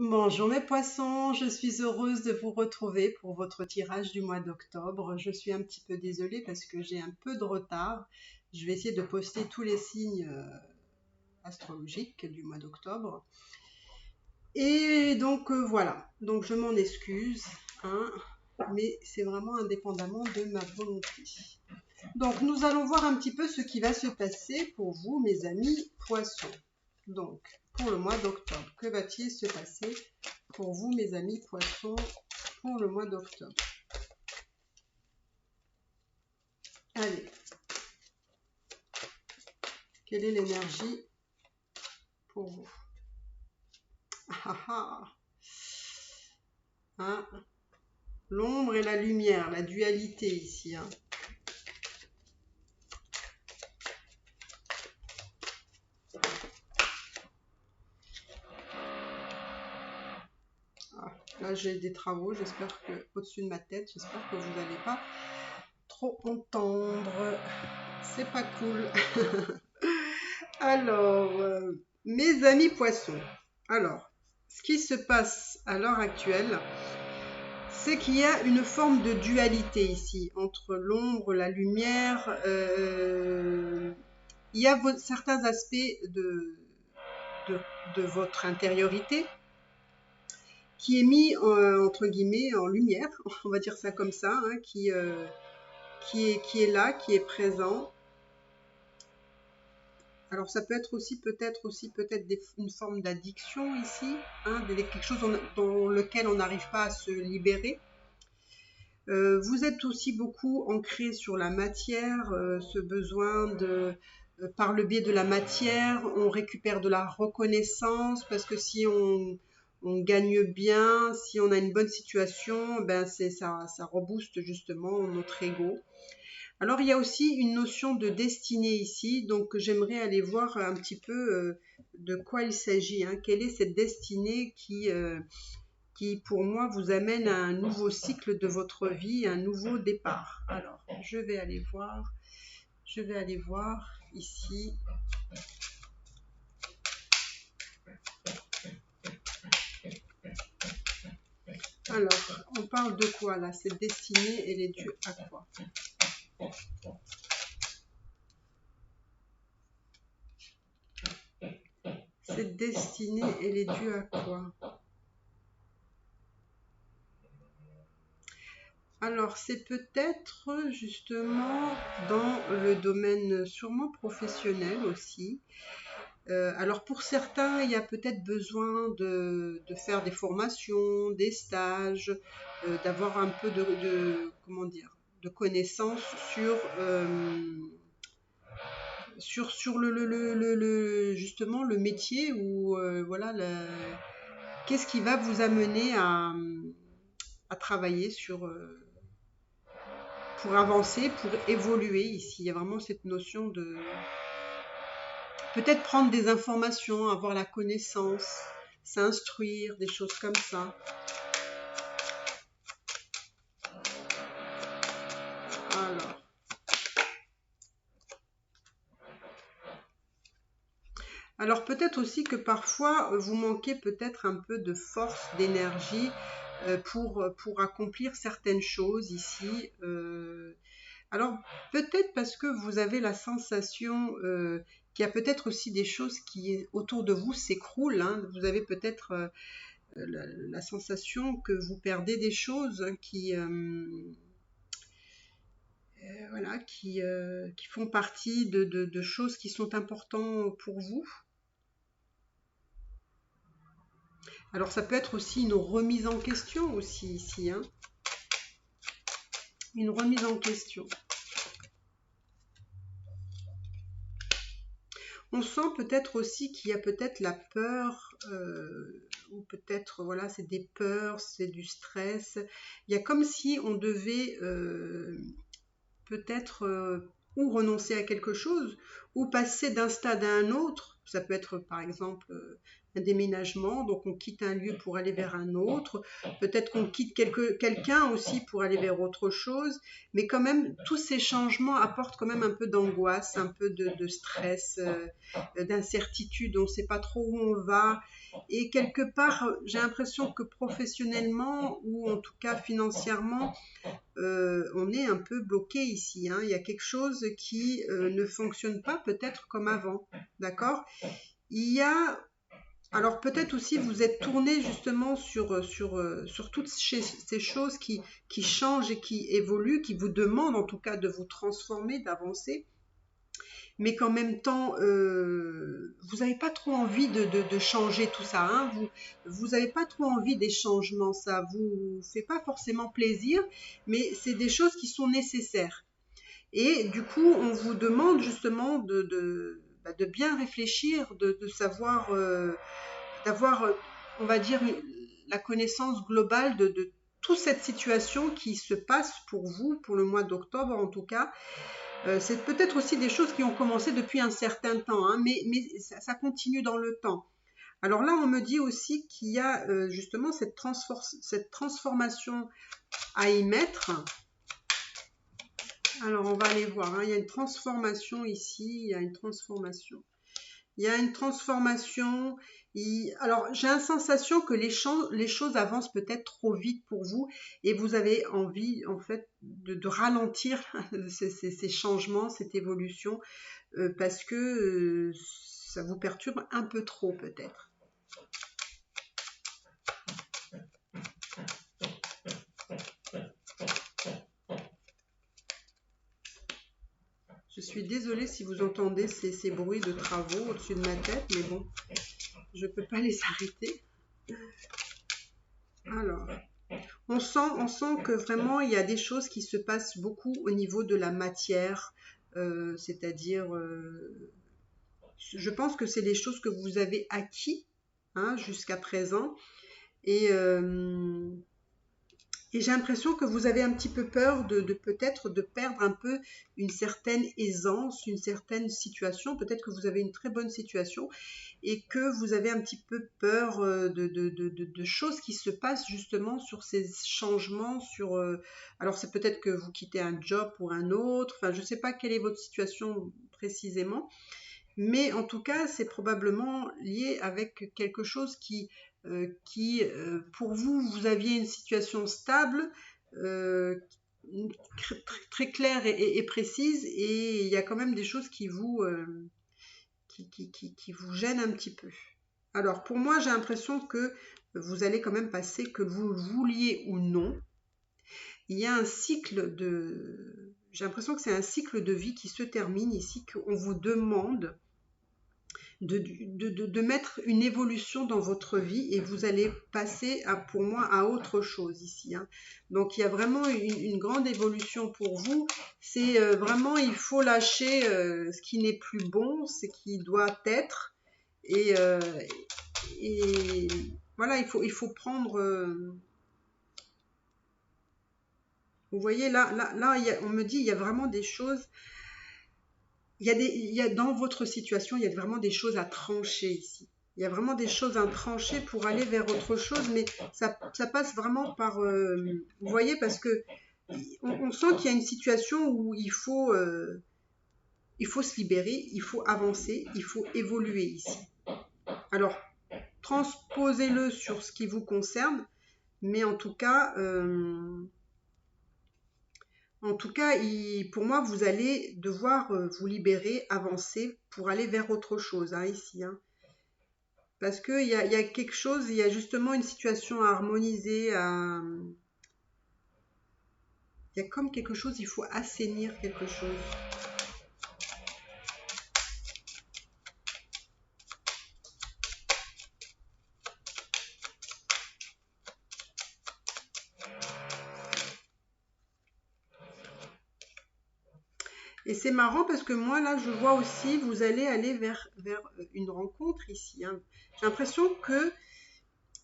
Bonjour mes poissons, je suis heureuse de vous retrouver pour votre tirage du mois d'octobre. Je suis un petit peu désolée parce que j'ai un peu de retard. Je vais essayer de poster tous les signes astrologiques du mois d'octobre. Et donc voilà, donc je m'en excuse, hein, mais c'est vraiment indépendamment de ma volonté. Donc nous allons voir un petit peu ce qui va se passer pour vous mes amis poissons. Donc pour le mois d'octobre, que va-t-il se passer pour vous, mes amis poissons, pour le mois d'octobre? Allez, quelle est l'énergie pour vous? Ah, ah, hein, l'ombre et la lumière, la dualité ici. Hein. Ah, là, j'ai des travaux, j'espère que au-dessus de ma tête, j'espère que vous n'allez pas trop entendre. C'est pas cool. Alors, mes amis poissons, alors, ce qui se passe à l'heure actuelle, c'est qu'il y a une forme de dualité ici, entre l'ombre, la lumière. Il y a certains aspects de, de votre intériorité qui est mis, entre guillemets, en lumière, on va dire ça comme ça, hein, qui est là, qui est présent. Alors ça peut être aussi peut-être une forme d'addiction ici, hein, quelque chose dans lequel on n'arrive pas à se libérer. Vous êtes aussi beaucoup ancré sur la matière, ce besoin de, par le biais de la matière, on récupère de la reconnaissance, parce que si on gagne bien, si on a une bonne situation, ben ça rebooste justement notre ego. Alors il y a aussi une notion de destinée ici, donc j'aimerais aller voir un petit peu de quoi il s'agit, hein. Quelle est cette destinée qui pour moi vous amène à un nouveau cycle de votre vie, un nouveau départ. Alors je vais aller voir ici. Alors, on parle de quoi là? Cette destinée, elle est due à quoi? Cette destinée, elle est due à quoi? Alors, c'est peut-être justement dans le domaine sûrement professionnel aussi. Alors, pour certains, il y a peut-être besoin de faire des formations, des stages, d'avoir un peu comment dire, de connaissances sur justement le métier ou voilà, qu'est-ce qui va vous amener à travailler pour avancer, pour évoluer ici. Il y a vraiment cette notion de peut-être prendre des informations, avoir la connaissance, s'instruire, des choses comme ça. Alors, alors peut-être aussi que parfois vous manquez peut-être un peu de force, d'énergie pour accomplir certaines choses ici. Alors peut-être parce que vous avez la sensation qu'il y a peut-être aussi des choses qui autour de vous s'écroulent. Hein. Vous avez peut-être la sensation que vous perdez des choses voilà, qui font partie de choses qui sont importantes pour vous. Alors ça peut être aussi une remise en question aussi ici, hein. Une remise en question. On sent peut-être aussi qu'il y a peut-être la peur, ou peut-être, voilà, c'est des peurs, c'est du stress. Il y a comme si on devait peut-être ou renoncer à quelque chose, ou passer d'un stade à un autre. Ça peut être par exemple un déménagement, donc on quitte un lieu pour aller vers un autre, peut-être qu'on quitte quelqu'un aussi pour aller vers autre chose, mais quand même, tous ces changements apportent quand même un peu d'angoisse, un peu de stress, d'incertitude, on ne sait pas trop où on va, et quelque part, j'ai l'impression que professionnellement, ou en tout cas financièrement, on est un peu bloqué ici, hein. Il y a quelque chose qui ne fonctionne pas peut-être comme avant, d'accord? Il y a alors peut-être aussi vous êtes tourné justement sur toutes ces choses qui changent et qui évoluent, qui vous demandent en tout cas de vous transformer, d'avancer, mais qu'en même temps, vous n'avez pas trop envie de changer tout ça, hein. Vous n'avez pas trop envie des changements, ça vous fait pas forcément plaisir, mais c'est des choses qui sont nécessaires. Et du coup, on vous demande justement de bien réfléchir, de savoir, d'avoir, on va dire, la connaissance globale de toute cette situation qui se passe pour vous, pour le mois d'octobre en tout cas. C'est peut-être aussi des choses qui ont commencé depuis un certain temps, hein, mais ça continue dans le temps. Alors là, on me dit aussi qu'il y a justement cette transformation à y mettre. Alors, on va aller voir, hein. Il y a une transformation ici, il y a une transformation. Il y a une transformation. Alors, j'ai la sensation que les choses avancent peut-être trop vite pour vous et vous avez envie, en fait, de ralentir ces changements, cette évolution, parce que ça vous perturbe un peu trop, peut-être. Je suis désolée si vous entendez ces bruits de travaux au-dessus de ma tête, mais bon, je ne peux pas les arrêter. Alors, on sent que vraiment il y a des choses qui se passent beaucoup au niveau de la matière, c'est-à-dire, je pense que c'est des choses que vous avez acquis, hein, jusqu'à présent, et j'ai l'impression que vous avez un petit peu peur de peut-être de perdre un peu une certaine aisance, une certaine situation. Peut-être que vous avez une très bonne situation et que vous avez un petit peu peur de choses qui se passent justement sur ces changements. Alors c'est peut-être que vous quittez un job pour un autre. Enfin, je ne sais pas quelle est votre situation précisément. Mais en tout cas, c'est probablement lié avec quelque chose qui pour vous, vous aviez une situation stable, très claire et précise, et il y a quand même des choses qui vous gênent un petit peu. Alors, pour moi, j'ai l'impression que vous allez quand même passer, que vous le vouliez ou non. Il y a un cycle j'ai l'impression que c'est un cycle de vie qui se termine ici, qu'on vous demande de mettre une évolution dans votre vie et vous allez passer, pour moi, à autre chose ici, hein. Donc, il y a vraiment une grande évolution pour vous. C'est vraiment, il faut lâcher ce qui n'est plus bon, ce qui doit être. Et voilà, il faut prendre... vous voyez, là on me dit, il y a vraiment des choses... Il y a dans votre situation, il y a vraiment des choses à trancher ici. Il y a vraiment des choses à trancher pour aller vers autre chose, mais ça passe vraiment par... vous voyez, parce que on sent qu'il y a une situation où il faut se libérer, il faut avancer, il faut évoluer ici. Alors, transposez-le sur ce qui vous concerne, mais en tout cas... pour moi, vous allez devoir vous libérer, avancer pour aller vers autre chose, hein, ici, hein. Parce qu'il y a quelque chose, il y a justement une situation à harmoniser, il y a comme quelque chose, il faut assainir quelque chose. Et c'est marrant parce que moi, là, je vois aussi, vous allez aller vers une rencontre ici, hein. J'ai l'impression que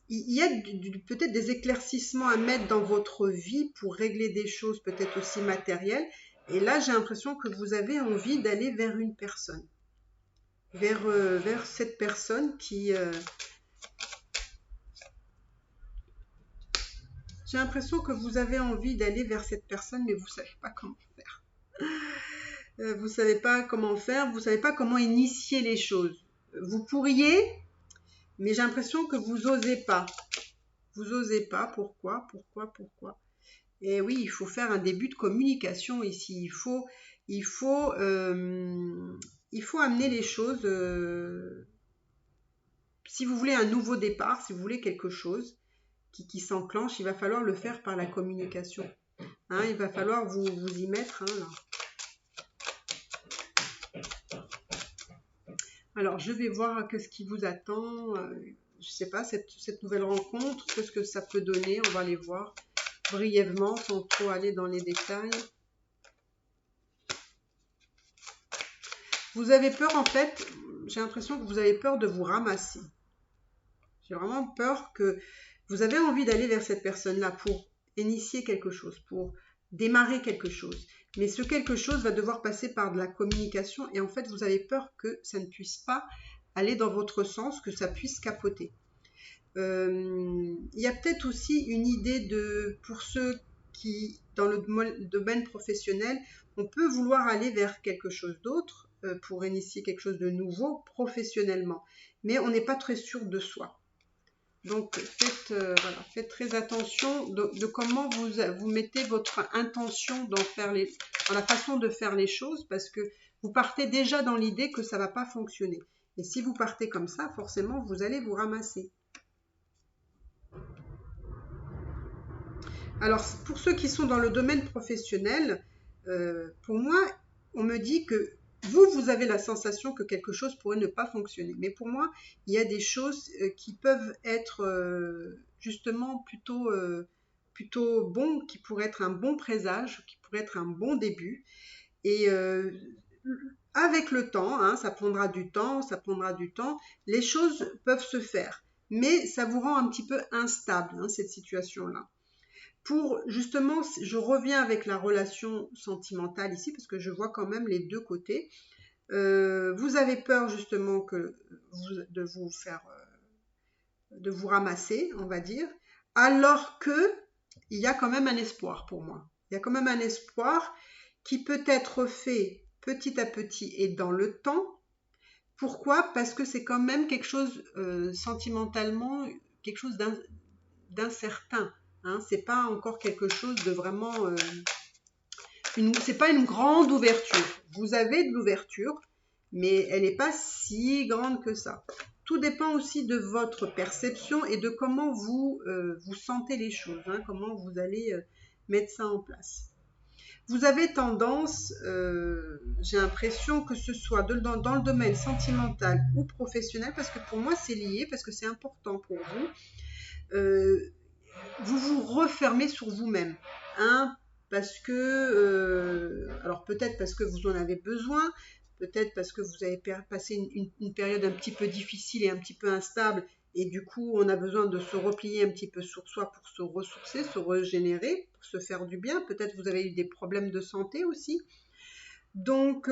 il y a peut-être des éclaircissements à mettre dans votre vie pour régler des choses peut-être aussi matérielles. Et là, j'ai l'impression que vous avez envie d'aller vers une personne. Vers cette personne qui j'ai l'impression que vous avez envie d'aller vers cette personne, mais vous ne savez pas comment faire. Vous ne savez pas comment faire, vous ne savez pas comment initier les choses. Vous pourriez, mais j'ai l'impression que vous n'osez pas. Vous n'osez pas. Pourquoi? Et oui, il faut faire un début de communication ici. Il faut amener les choses. Si vous voulez un nouveau départ, si vous voulez quelque chose qui s'enclenche, il va falloir le faire par la communication. Hein, il va falloir vous y mettre. Hein, là. Alors, je vais voir qu'est-ce qui vous attend. Je ne sais pas, cette nouvelle rencontre, qu'est-ce que ça peut donner. On va aller voir brièvement, sans trop aller dans les détails. Vous avez peur, en fait, j'ai l'impression que vous avez peur de vous ramasser. J'ai vraiment peur que vous avez envie d'aller vers cette personne-là pour initier quelque chose, pour démarrer quelque chose. Mais ce quelque chose va devoir passer par de la communication et en fait, vous avez peur que ça ne puisse pas aller dans votre sens, que ça puisse capoter. Il y a peut-être aussi une idée pour ceux qui, dans le domaine professionnel, on peut vouloir aller vers quelque chose d'autre pour initier quelque chose de nouveau professionnellement. Mais on n'est pas très sûr de soi. Donc, faites très attention de comment vous mettez votre intention dans la façon de faire les choses parce que vous partez déjà dans l'idée que ça ne va pas fonctionner. Et si vous partez comme ça, forcément, vous allez vous ramasser. Alors, pour ceux qui sont dans le domaine professionnel, pour moi, on me dit que vous avez la sensation que quelque chose pourrait ne pas fonctionner. Mais pour moi, il y a des choses qui peuvent être justement plutôt bons, qui pourraient être un bon présage, qui pourraient être un bon début. Et avec le temps, hein, ça prendra du temps, les choses peuvent se faire. Mais ça vous rend un petit peu instable, hein, cette situation-là. Pour justement, je reviens avec la relation sentimentale ici, parce que je vois quand même les deux côtés. Vous avez peur justement de vous ramasser, on va dire, alors que il y a quand même un espoir pour moi. Il y a quand même un espoir qui peut être fait petit à petit et dans le temps. Pourquoi? Parce que c'est quand même quelque chose sentimentalement, quelque chose d'incertain. Hein, c'est pas encore quelque chose de vraiment... c'est pas une grande ouverture. Vous avez de l'ouverture, mais elle n'est pas si grande que ça. Tout dépend aussi de votre perception et de comment vous sentez les choses, hein, comment vous allez mettre ça en place. Vous avez tendance, j'ai l'impression que ce soit dans le domaine sentimental ou professionnel, parce que pour moi c'est lié, parce que c'est important pour vous, vous vous refermez sur vous-même, hein, parce que, alors peut-être parce que vous en avez besoin, peut-être parce que vous avez passé une période un petit peu difficile et un petit peu instable, et du coup on a besoin de se replier un petit peu sur soi pour se ressourcer, se régénérer, pour se faire du bien. Peut-être vous avez eu des problèmes de santé aussi. Donc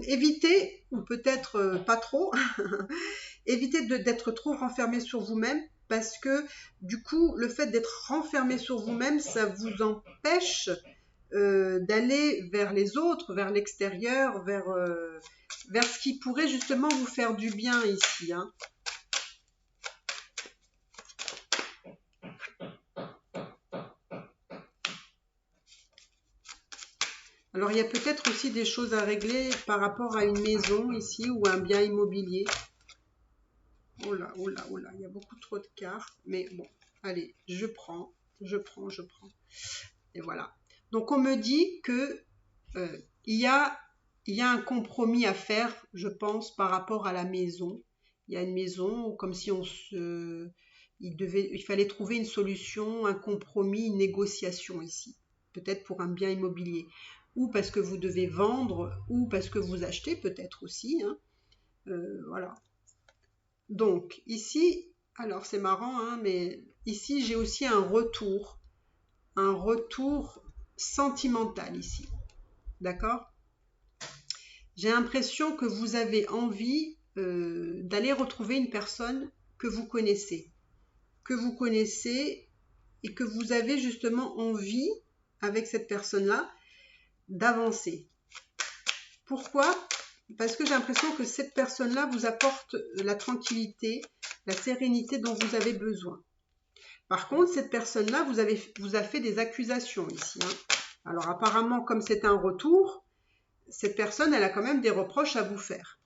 évitez, ou peut-être pas trop, évitez d'être trop renfermé sur vous-même parce que du coup, le fait d'être renfermé sur vous-même, ça vous empêche d'aller vers les autres, vers l'extérieur, vers ce qui pourrait justement vous faire du bien ici. Hein. Alors, il y a peut-être aussi des choses à régler par rapport à une maison ici ou un bien immobilier. Oh là, il y a beaucoup trop de cartes. Mais bon, allez, je prends. Et voilà. Donc, on me dit que il y a un compromis à faire, je pense, par rapport à la maison. Il y a une maison comme si il fallait trouver une solution, un compromis, une négociation ici. Peut-être pour un bien immobilier. Ou parce que vous devez vendre, ou parce que vous achetez, peut-être aussi. Hein. Voilà. Donc, ici, alors c'est marrant, hein, mais ici, j'ai aussi un retour sentimental ici. D'accord? J'ai l'impression que vous avez envie d'aller retrouver une personne que vous connaissez. que vous connaissez et que vous avez justement envie, avec cette personne-là, d'avancer. Pourquoi? Parce que j'ai l'impression que cette personne-là vous apporte la tranquillité, la sérénité dont vous avez besoin. Par contre, cette personne-là vous a fait des accusations ici. Alors apparemment, comme c'est un retour, cette personne, elle a quand même des reproches à vous faire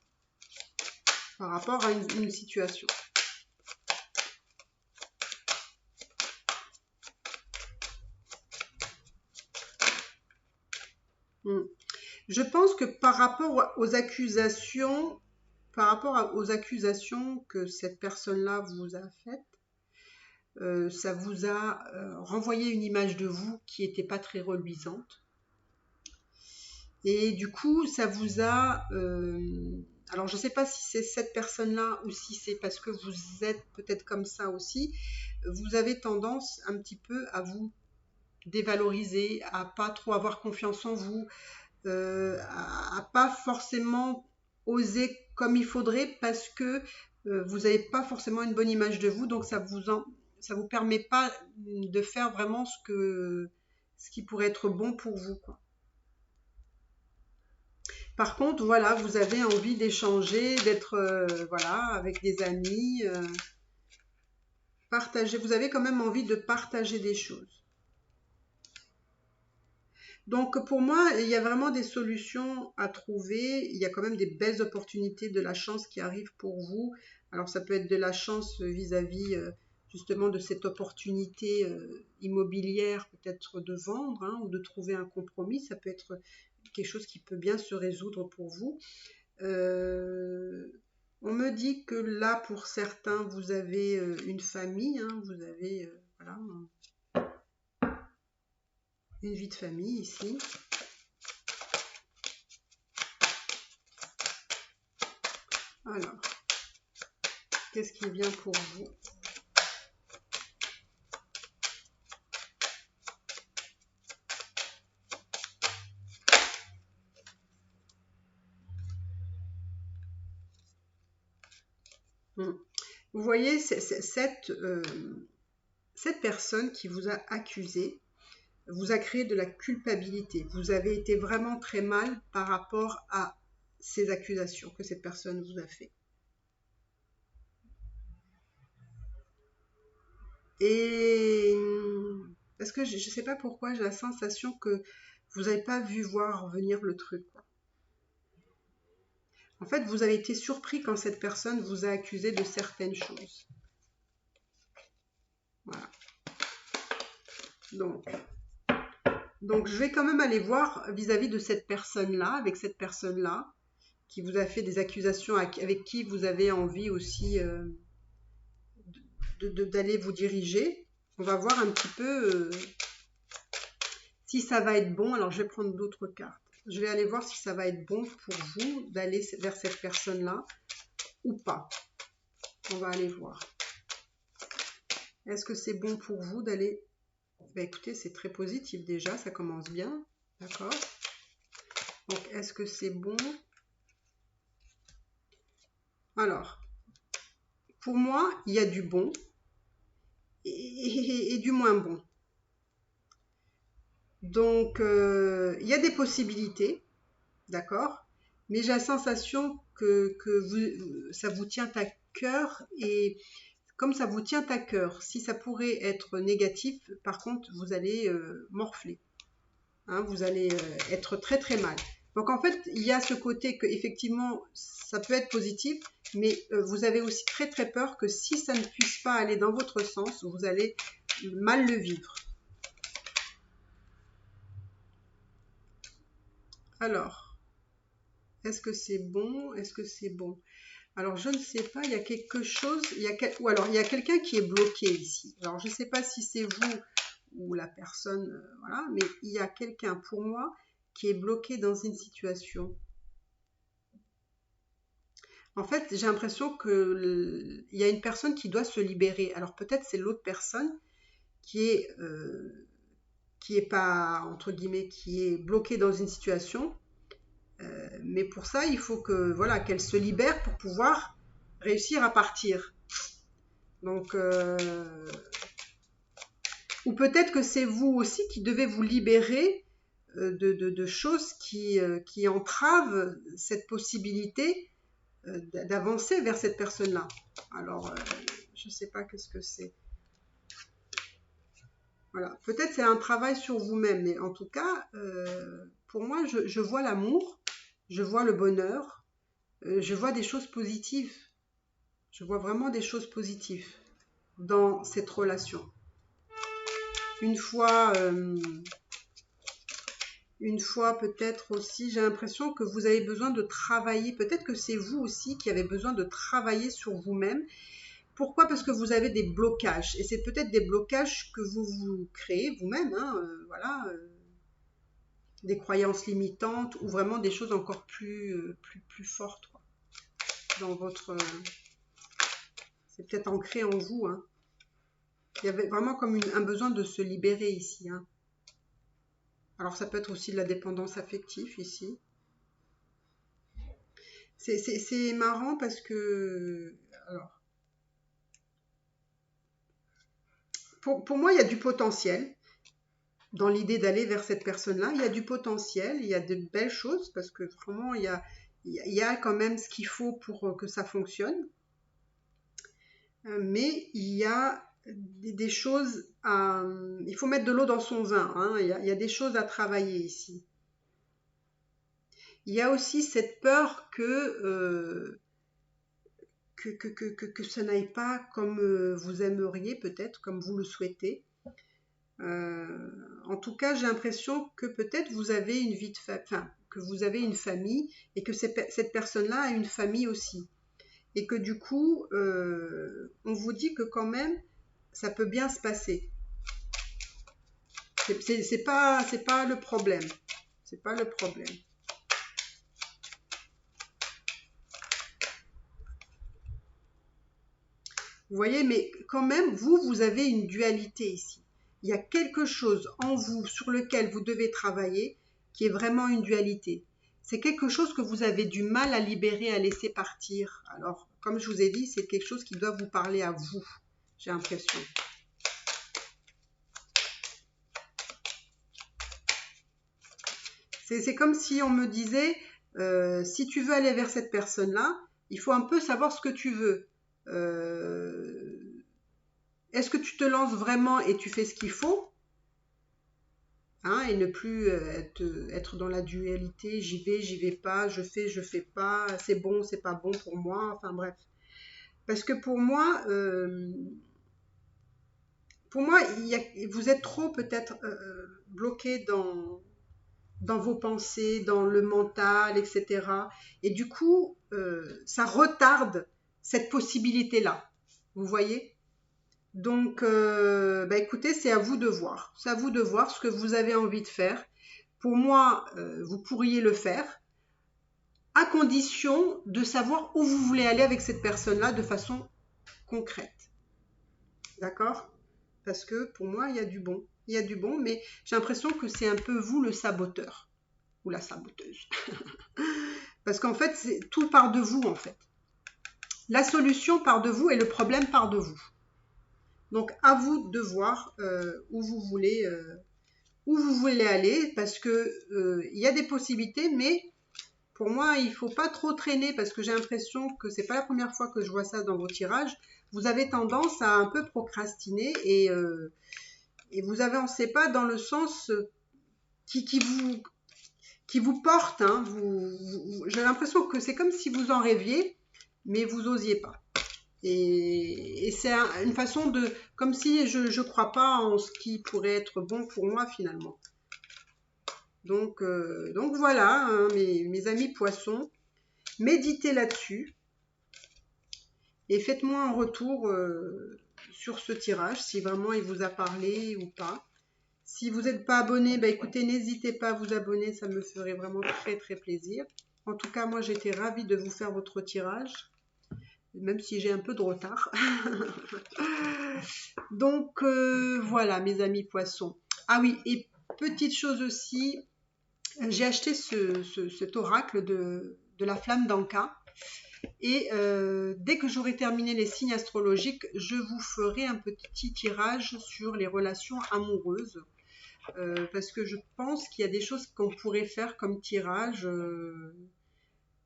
par rapport à une situation. Je pense que par rapport aux accusations que cette personne-là vous a faites, ça vous a renvoyé une image de vous qui n'était pas très reluisante. Et du coup, ça vous a... alors, je ne sais pas si c'est cette personne-là ou si c'est parce que vous êtes peut-être comme ça aussi. Vous avez tendance un petit peu à vous dévaloriser, à pas trop avoir confiance en vous, à pas forcément oser comme il faudrait parce que vous n'avez pas forcément une bonne image de vous, donc ça vous permet pas de faire vraiment ce qui pourrait être bon pour vous, quoi. Par contre, voilà, vous avez envie d'échanger, d'être voilà, avec des amis, partager. Vous avez quand même envie de partager des choses. Donc pour moi, il y a vraiment des solutions à trouver. Il y a quand même des belles opportunités, de la chance qui arrive pour vous. Alors ça peut être de la chance vis-à-vis justement de cette opportunité immobilière, peut-être de vendre ou de trouver un compromis. Ça peut être quelque chose qui peut bien se résoudre pour vous. On me dit que là, pour certains, vous avez une famille, vous avez voilà, une vie de famille ici. Alors, qu'est-ce qui vient pour vous? Vous voyez, cette personne qui vous a accusé vous a créé de la culpabilité. Vous avez été vraiment très mal par rapport à ces accusations que cette personne vous a fait. Et parce que je ne sais pas pourquoi, j'ai la sensation que vous n'avez pas vu venir le truc, quoi. En fait, vous avez été surpris quand cette personne vous a accusé de certaines choses. Voilà. Donc, je vais quand même aller voir vis-à-vis de cette personne-là, avec cette personne-là, qui vous a fait des accusations, avec qui vous avez envie aussi d'aller vous diriger. On va voir un petit peu si ça va être bon. Alors, je vais prendre d'autres cartes. Je vais aller voir si ça va être bon pour vous d'aller vers cette personne-là ou pas. On va aller voir. Est-ce que c'est bon pour vous d'aller... Ben, écoutez, c'est très positif déjà, ça commence bien. D'accord. Donc, est-ce que c'est bon? Alors, pour moi, il y a du bon et du moins bon. Donc, il y a des possibilités, d'accord? Mais j'ai la sensation que ça vous tient à cœur, et comme ça vous tient à cœur, si ça pourrait être négatif, par contre, vous allez morfler. Vous allez être très très mal. Donc en fait, il y a ce côté que effectivement, ça peut être positif, mais vous avez aussi très très peur que si ça ne puisse pas aller dans votre sens, vous allez mal le vivre. Alors, est-ce que c'est bon? Est-ce que c'est bon? Alors, je ne sais pas, il y a quelque chose, ou alors il y a quelqu'un qui est bloqué ici. Alors, je ne sais pas si c'est vous ou la personne, voilà, mais il y a quelqu'un pour moi qui est bloqué dans une situation. En fait, j'ai l'impression qu'il y a une personne qui doit se libérer. Alors, peut-être c'est l'autre personne qui est pas, entre guillemets, qui est bloquée dans une situation. Mais pour ça, il faut que voilà, qu'elle se libère pour pouvoir réussir à partir. Donc, ou peut-être que c'est vous aussi qui devez vous libérer de choses qui entravent cette possibilité d'avancer vers cette personne-là. Alors, je ne sais pas qu'est-ce que c'est. Voilà. Peut-être c'est un travail sur vous-même, mais en tout cas, pour moi, je vois l'amour, je vois le bonheur, je vois des choses positives. Je vois vraiment des choses positives dans cette relation. Une fois peut-être aussi, j'ai l'impression que vous avez besoin de travailler. Peut-être que c'est vous aussi qui avez besoin de travailler sur vous-même. Pourquoi? Parce que vous avez des blocages. Et c'est peut-être des blocages que vous créez vous-même. Hein, voilà, des croyances limitantes ou vraiment des choses encore plus fortes, quoi, dans votre... c'est peut-être ancré en vous. Hein. Il y avait vraiment comme un besoin de se libérer ici. Hein. Alors ça peut être aussi de la dépendance affective ici. C'est marrant parce que... Alors, pour moi, il y a du potentiel dans l'idée d'aller vers cette personne-là. Il y a du potentiel, il y a de belles choses parce que vraiment, il y a quand même ce qu'il faut pour que ça fonctionne. Mais il y a des choses à... Il faut mettre de l'eau dans son vin. Hein. Il y a des choses à travailler ici. Il y a aussi cette peur que ça n'aille pas comme vous aimeriez, peut-être, comme vous le souhaitez. En tout cas, j'ai l'impression que peut-être vous avez une vie de enfin, que vous avez une famille et que cette personne-là a une famille aussi. Et que du coup, on vous dit que quand même, ça peut bien se passer. C'est pas le problème. C'est pas le problème. Vous voyez, mais quand même, vous avez une dualité ici. Il y a quelque chose en vous sur lequel vous devez travailler qui est vraiment une dualité. C'est quelque chose que vous avez du mal à libérer, à laisser partir. Alors, comme je vous ai dit, c'est quelque chose qui doit vous parler à vous, j'ai l'impression. C'est comme si on me disait, si tu veux aller vers cette personne-là, il faut un peu savoir ce que tu veux. Est-ce que tu te lances vraiment et tu fais ce qu'il faut, hein, et ne plus être dans la dualité, j'y vais pas, je fais pas, c'est bon, c'est pas bon pour moi, enfin bref. Parce que pour moi, vous êtes trop peut-être bloqué dans vos pensées, dans le mental, etc. Et du coup, ça retarde cette possibilité-là. Vous voyez? Donc, bah écoutez, c'est à vous de voir. C'est à vous de voir ce que vous avez envie de faire. Pour moi, vous pourriez le faire, à condition de savoir où vous voulez aller avec cette personne-là de façon concrète. D'accord? Parce que pour moi, il y a du bon. Il y a du bon, mais j'ai l'impression que c'est un peu vous le saboteur ou la saboteuse. Parce qu'en fait, tout part de vous, en fait. La solution part de vous et le problème part de vous. Donc, à vous de voir où vous voulez aller, parce que il y a des possibilités, mais pour moi, il ne faut pas trop traîner, parce que j'ai l'impression que c'est pas la première fois que je vois ça dans vos tirages. Vous avez tendance à un peu procrastiner et vous avancez pas dans le sens qui vous porte. Hein. J'ai l'impression que c'est comme si vous en rêviez, mais vous osiez pas. Et c'est une façon de... Comme si je ne crois pas en ce qui pourrait être bon pour moi finalement. Donc voilà, hein, mes amis poissons, méditez là-dessus et faites-moi un retour sur ce tirage, si vraiment il vous a parlé ou pas. Si vous n'êtes pas abonné, bah écoutez, n'hésitez pas à vous abonner, ça me ferait vraiment très très plaisir. En tout cas, moi j'étais ravie de vous faire votre tirage, même si j'ai un peu de retard. Donc voilà mes amis poissons. Ah oui, et petite chose aussi, j'ai acheté cet oracle de la flamme d'Anka. Et dès que j'aurai terminé les signes astrologiques, je vous ferai un petit tirage sur les relations amoureuses. Parce que je pense qu'il y a des choses qu'on pourrait faire comme tirage.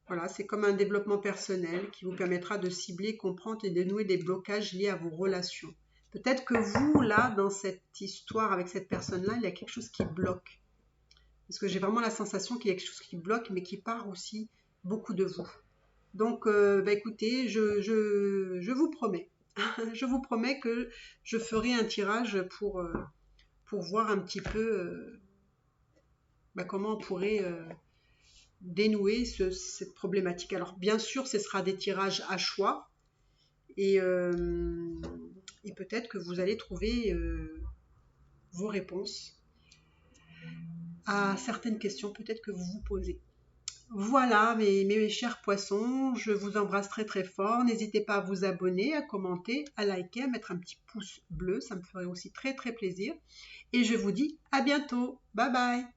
Voilà, c'est comme un développement personnel qui vous permettra de cibler, comprendre et dénouer des blocages liés à vos relations. Peut-être que vous, là, dans cette histoire avec cette personne-là, il y a quelque chose qui bloque. Parce que j'ai vraiment la sensation qu'il y a quelque chose qui bloque, mais qui part aussi beaucoup de vous. Donc, écoutez, je vous promets. Je vous promets que je ferai un tirage pour voir un petit peu comment on pourrait dénouer cette problématique. Alors, bien sûr, ce sera des tirages à choix et peut-être que vous allez trouver vos réponses à certaines questions peut-être que vous vous posez. Voilà mes chers poissons, je vous embrasse très très fort. N'hésitez pas à vous abonner, à commenter, à liker, à mettre un petit pouce bleu, ça me ferait aussi très très plaisir. Et je vous dis à bientôt. Bye bye.